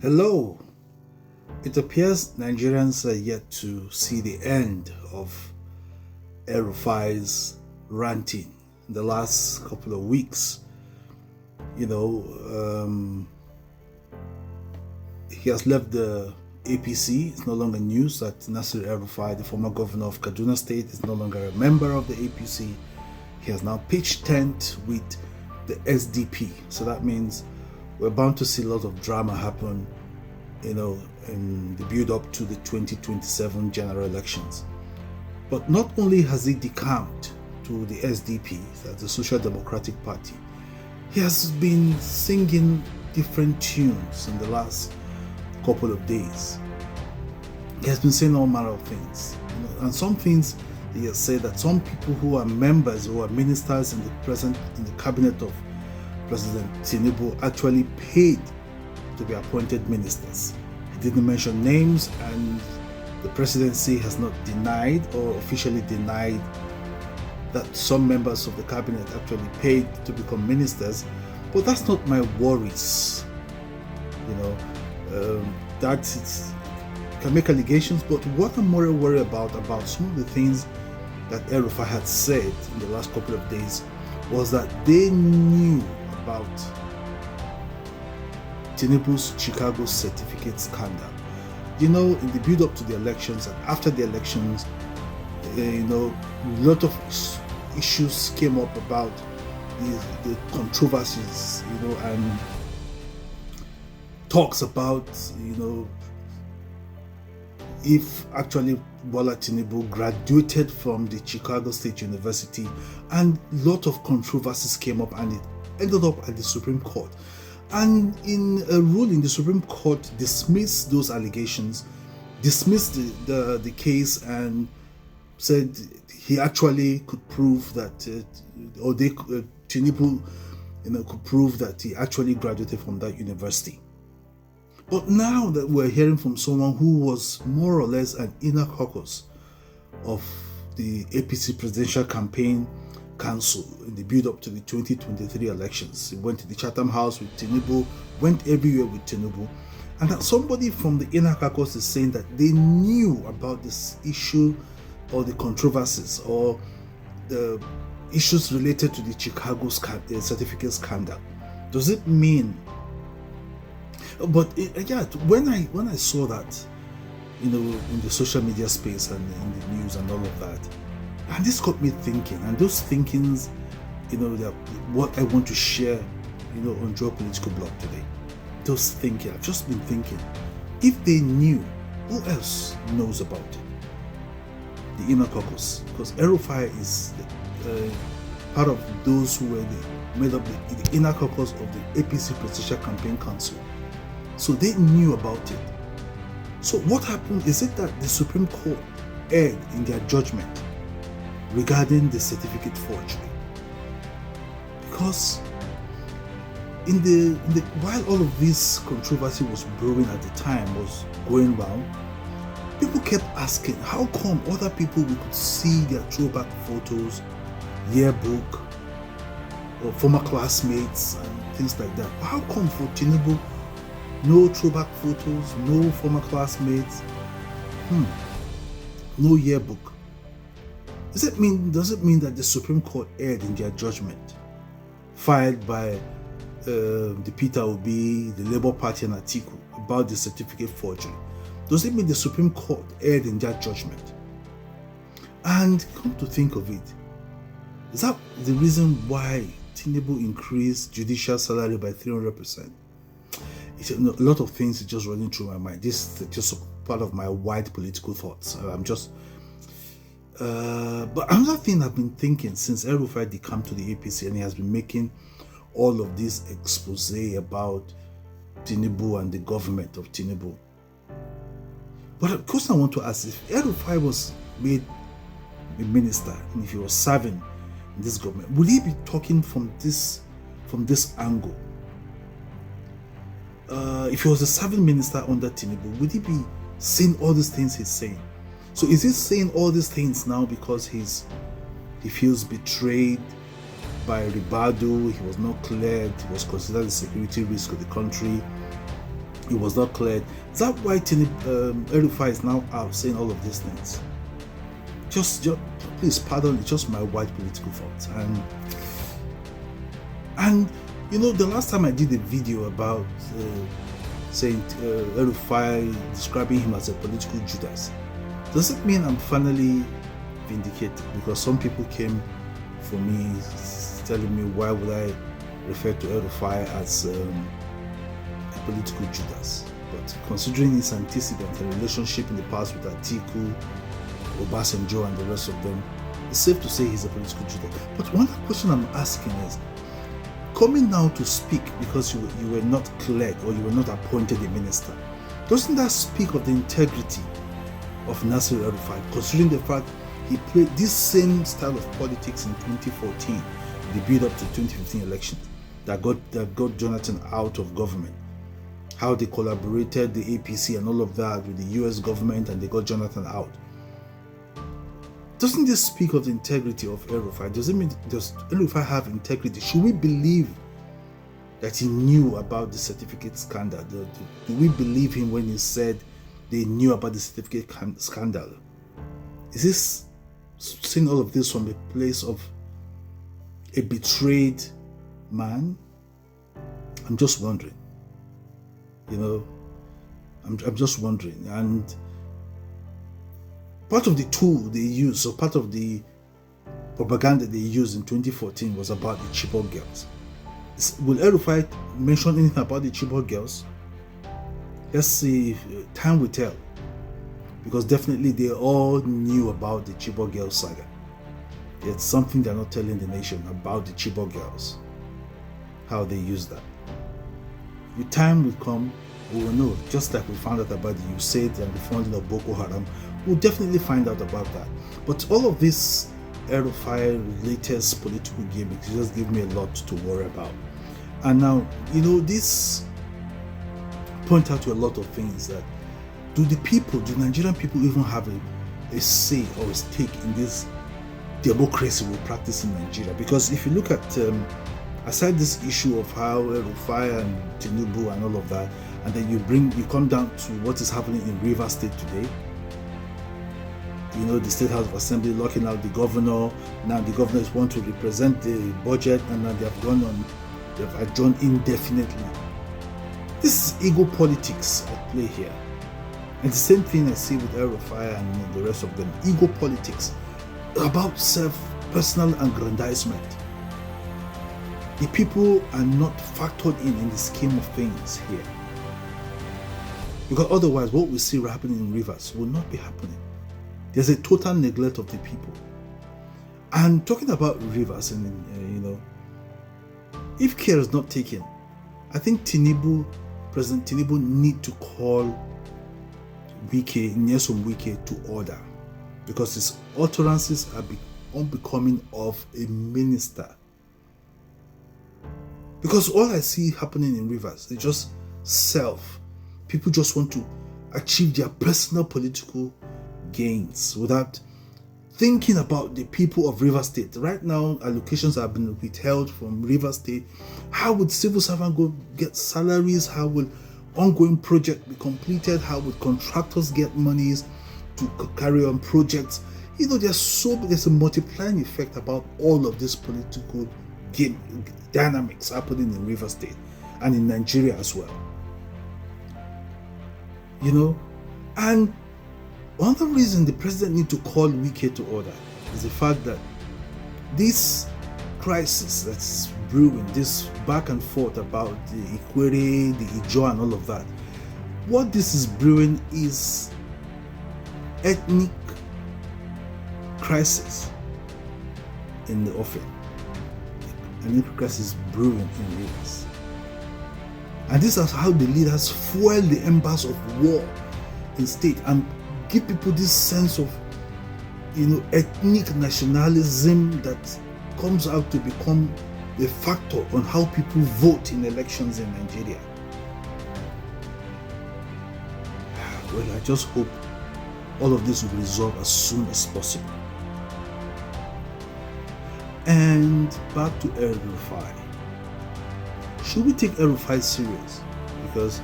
Hello. It appears Nigerians are yet to see the end of El-Rufai's ranting in the last couple of weeks. You know, he has left the APC. It's no longer news that Nasir El-rufai, the former governor of Kaduna State, is no longer a member of the APC. He has now pitched tent with the SDP. So that means we're bound to see a lot of drama happen, in the build-up to the 2027 general elections. But not only has he decamped to the SDP, that's the Social Democratic Party, he has been singing different tunes in the last couple of days. He has been saying all manner of things, and some things he has said that some people who are members or ministers in the cabinet of President Tinubu actually paid to be appointed ministers. He didn't mention names, and the presidency has not denied or officially denied that some members of the cabinet actually paid to become ministers. But that's not my worries. That it can make allegations, but what I'm more worried about some of the things that El-Rufai had said in the last couple of days was that they knew about Tinubu's Chicago certificate scandal. In the build-up to the elections and after the elections, a lot of issues came up about the controversies, and talks about, if actually Bola Tinubu graduated from the Chicago State University, and a lot of controversies came up, and it ended up at the Supreme Court. And in a ruling, the Supreme Court dismissed those allegations, dismissed the case, and said he actually could prove that, Tinubu, could prove that he actually graduated from that university. But now that we're hearing from someone who was more or less an inner caucus of the APC Presidential Campaign Council in the build-up to the 2023 elections, he went to the Chatham House with Tinubu, went everywhere with Tinubu, and that somebody from the inner caucus is saying that they knew about this issue or the controversies or the issues related to the Chicago certificate scandal. Does it mean? But when I saw that, in the social media space and in the news and all of that, and this got me thinking, and those thinkings, that what I want to share, on Geopolitical Blog today. Those thinking, I've just been thinking, if they knew, who else knows about it? The inner caucus, because El-Rufai is part of those who were made up the inner caucus of the APC Presidential Campaign Council. So they knew about it. So what happened? Is it that the Supreme Court erred in their judgment regarding the certificate forgery? Because while all of this controversy was brewing at the time, was going round, people kept asking, how come other people we could see their throwback photos, yearbook, or former classmates and things like that? How come for Tinubu, no throwback photos, no former classmates, no yearbook? Does it mean that the Supreme Court erred in their judgment, filed by the Peter Obi, the Labour Party, and Atiku about the certificate forgery? Does it mean the Supreme Court erred in their judgment? And come to think of it, is that the reason why Tinubu increased judicial salary by 300%? A lot of things are just running through my mind. This is just part of my wide political thoughts. But another thing I've been thinking since El-Rufai decamped to the APC, and he has been making all of this expose about Tinubu and the government of Tinubu. But of course, I want to ask, if El-Rufai was made a minister and if he was serving in this government, would he be talking from this angle? If he was a serving minister under Tinubu, would he be saying all these things he's saying? So is he saying all these things now because he feels betrayed by Ribado? He was not cleared. He was considered a security risk of the country. It was not cleared. Is that why El-rufai is now out saying all of these things? Just please pardon, it's just my white political thoughts. And you know, the last time I did a video about saying El-rufai, describing him as a political Judas, does it mean I'm finally vindicated? Because some people came for me telling me, why would I refer to El-rufai as a political Judas? But considering his antecedent and relationship in the past with Atiku, Obasanjo and the rest of them, it's safe to say he's a political Judas. But one question I'm asking is, coming now to speak because you were not cleared or you were not appointed a minister, doesn't that speak of the integrity of Nasir El-rufai, considering the fact he played this same style of politics in 2014, the build up to 2015 election that got Jonathan out of government? How they collaborated, the APC and all of that, with the US government, and they got Jonathan out. Doesn't this speak of the integrity of El-rufai? Does El-rufai have integrity? Should we believe that he knew about the certificate scandal? Do we believe him when he said they knew about the certificate scandal? Is this saying all of this from a place of a betrayed man? I'm just wondering. You know, I'm just wondering. And part of the tool they used, so part of the propaganda they used in 2014 was about the Chibok girls. Will El-rufai mention anything about the Chibok girls? Let's see, time will tell. Because definitely they all knew about the Chibok girls saga. It's something they're not telling the nation about the Chibok girls. How they use that. The time will come, we will know. Just like we found out about the USAID and the funding of Boko Haram, we'll definitely find out about that. But all of this El-rufai latest political gimmicks just give me a lot to worry about. And now, you know, this point out to a lot of things that do Nigerian people even have a say or a stake in this democracy we practice in Nigeria? Because if you look at aside this issue of how El-rufai and Tinubu and all of that, and then you come down to what is happening in Rivers State today. You know, the State House of Assembly locking out the governor. Now the governors want to represent the budget, and now they've adjourned indefinitely. This is ego politics at play here. And the same thing I see with El-rufai and the rest of them. Ego politics about personal aggrandizement. The people are not factored in the scheme of things here. Because otherwise, what we see happening in Rivers will not be happening. There's a total neglect of the people. And talking about Rivers, and you know, if care is not taken, I think President Tinubu need to call Nyesom Wike to order, because his utterances are unbecoming of a minister. Because all I see happening in Rivers is just self. People just want to achieve their personal political gains without thinking about the people of Rivers State. Right now, allocations have been withheld from Rivers State. How would civil servants go get salaries? How will ongoing projects be completed? How would contractors get monies to carry on projects? You know, there's a multiplying effect about all of this political game dynamics happening in Rivers State and in Nigeria as well. You know, and one of the reasons the president needs to call Wike to order is the fact that this crisis that's brewing, this back and forth about the Ikwere, the Ijo and all of that, what this is brewing is ethnic crisis in the offing. An ethnic crisis brewing in Rivers. And this is how the leaders fuel the embers of war in state and give people this sense of, you know, ethnic nationalism that comes out to become a factor on how people vote in elections in Nigeria. Well, I just hope all of this will be resolved as soon as possible. And back to El-rufai. Should we take El-rufai serious? Because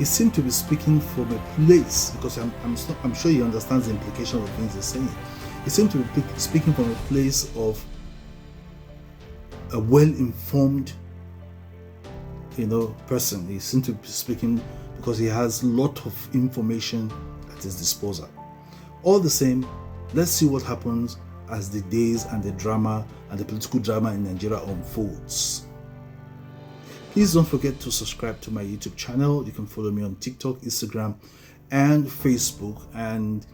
he seemed to be speaking from a place, because I'm sure he understands the implication of the things he's saying. He seemed to be speaking from a place of a well-informed, person. He seemed to be speaking because he has a lot of information at his disposal. All the same, let's see what happens as the days and the drama and the political drama in Nigeria unfolds. Please don't forget to subscribe to my YouTube channel. You can follow me on TikTok, Instagram, and Facebook. And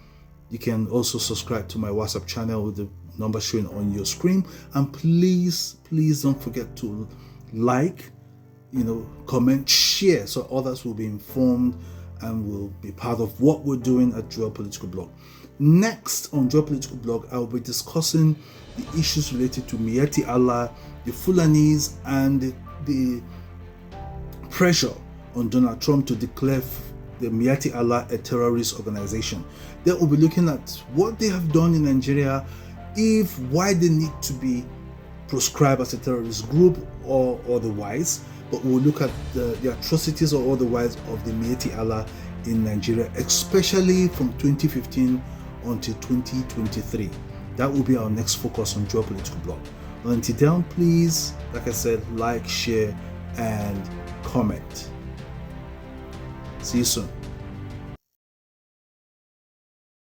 you can also subscribe to my WhatsApp channel with the number showing on your screen. And please don't forget to like, comment, share, so others will be informed and will be part of what we're doing at Joel Political Blog. Next on Joel Political Blog, I will be discussing the issues related to Miyetti Allah, the Fulanis, and the pressure on Donald Trump to declare the Miyetti Allah a terrorist organization. They will be looking at what they have done in Nigeria, why they need to be proscribed as a terrorist group or otherwise. But we'll look at the atrocities or otherwise of the Miyetti Allah in Nigeria, especially from 2015 until 2023. That will be our next focus on Joel Political Blog. Until then, please, like I said, like, share, and comment. See you soon.